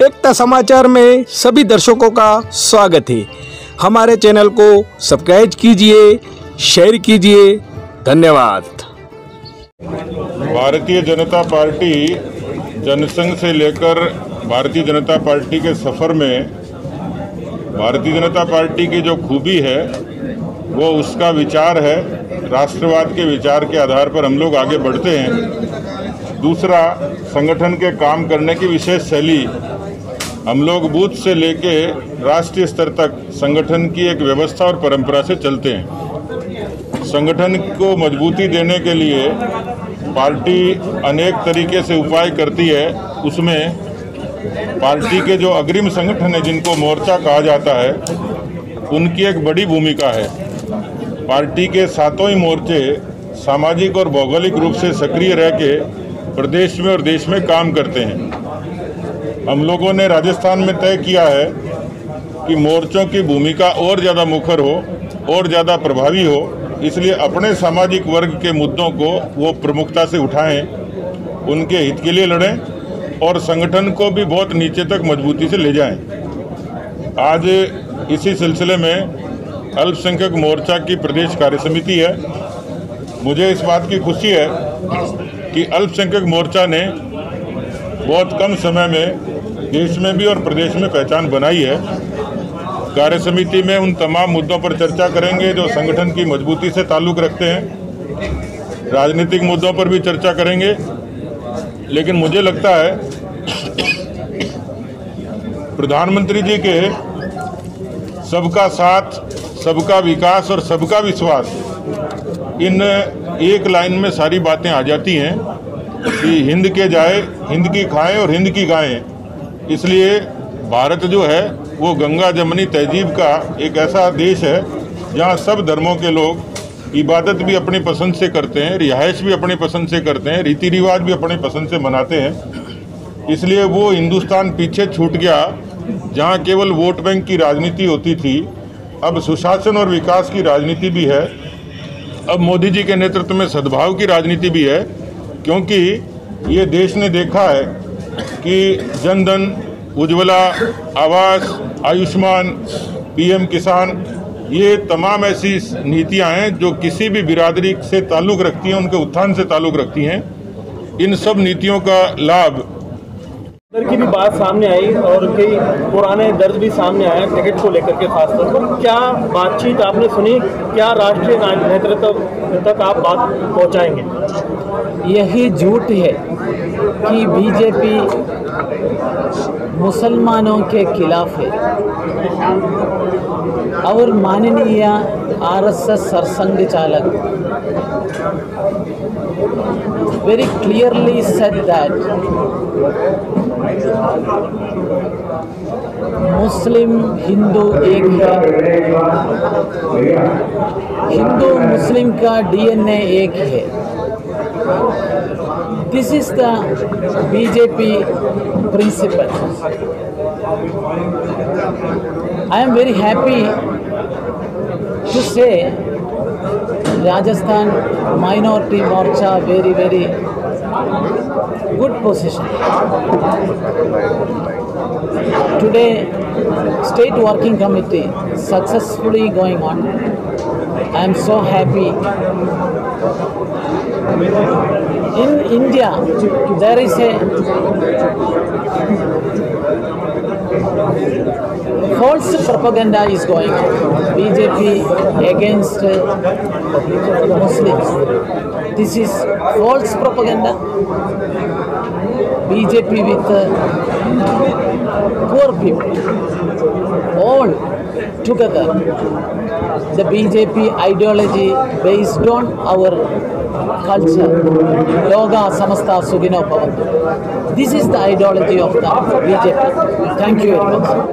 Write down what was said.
एकता समाचार में सभी दर्शकों का स्वागत है। हमारे चैनल को सब्सक्राइब कीजिए, शेयर कीजिए। धन्यवाद। भारतीय जनता पार्टी जनसंघ से लेकर भारतीय जनता पार्टी के सफ़र में भारतीय जनता पार्टी की जो खूबी है वो उसका विचार है। राष्ट्रवाद के विचार के आधार पर हम लोग आगे बढ़ते हैं। दूसरा, संगठन के काम करने की विशेष शैली। हम लोग बूथ से लेके राष्ट्रीय स्तर तक संगठन की एक व्यवस्था और परंपरा से चलते हैं। संगठन को मजबूती देने के लिए पार्टी अनेक तरीके से उपाय करती है। उसमें पार्टी के जो अग्रिम संगठन है, जिनको मोर्चा कहा जाता है, उनकी एक बड़ी भूमिका है। पार्टी के सातों ही मोर्चे सामाजिक और भौगोलिक रूप से सक्रिय रह के प्रदेश में और देश में काम करते हैं। हम लोगों ने राजस्थान में तय किया है कि मोर्चों की भूमिका और ज़्यादा मुखर हो और ज़्यादा प्रभावी हो, इसलिए अपने सामाजिक वर्ग के मुद्दों को वो प्रमुखता से उठाएं, उनके हित के लिए लड़ें और संगठन को भी बहुत नीचे तक मजबूती से ले जाएं। आज इसी सिलसिले में अल्पसंख्यक मोर्चा की प्रदेश कार्य समिति है। मुझे इस बात की खुशी है कि अल्पसंख्यक मोर्चा ने बहुत कम समय में देश में भी और प्रदेश में पहचान बनाई है। कार्य समिति में उन तमाम मुद्दों पर चर्चा करेंगे जो संगठन की मजबूती से ताल्लुक़ रखते हैं। राजनीतिक मुद्दों पर भी चर्चा करेंगे, लेकिन मुझे लगता है प्रधानमंत्री जी के सबका साथ, सबका विकास और सबका विश्वास, इन एक लाइन में सारी बातें आ जाती हैं कि हिंद के जाए, हिंद की खाएं और हिंद की गाएं। इसलिए भारत जो है वो गंगा जमनी तहजीब का एक ऐसा देश है जहाँ सब धर्मों के लोग इबादत भी अपनी पसंद से करते हैं, रिहाइश भी अपनी पसंद से करते हैं, रीति रिवाज भी अपनी पसंद से मनाते हैं। इसलिए वो हिंदुस्तान पीछे छूट गया जहाँ केवल वोट बैंक की राजनीति होती थी। अब सुशासन और विकास की राजनीति भी है। अब मोदी जी के नेतृत्व में सद्भाव की राजनीति भी है, क्योंकि ये देश ने देखा है कि जनधन, उज्ज्वला, आवास, आयुष्मान, पीएम किसान, ये तमाम ऐसी नीतियां हैं जो किसी भी बिरादरी से ताल्लुक़ रखती हैं, उनके उत्थान से ताल्लुक़ रखती हैं। इन सब नीतियों का लाभ दर की भी बात सामने आई और कई पुराने दर्द भी सामने आए टिकट को लेकर के खासतौर पर। क्या बातचीत आपने सुनी? क्या राष्ट्रीय नेतृत्व तक आप बात पहुंचाएंगे? यही झूठ है कि बीजेपी मुसलमानों के खिलाफ है और माननीय आरएसएस सरसंघ चालक very clearly said that मुस्लिम हिंदू एक है, हिंदू मुस्लिम का डीएनए एक है। This is the BJP principle. I am very happy to say Rajasthan Minority Morcha very good position. Today State Working Committee successfully going on. I am so happy. In India there is a false propaganda is going on. BJP against Muslims. This is false propaganda. BJP with poor people, all together. The BJP ideology based on our culture. Loga samasta sugino bhavantu. This is the ideology of the BJP. Thank you very much.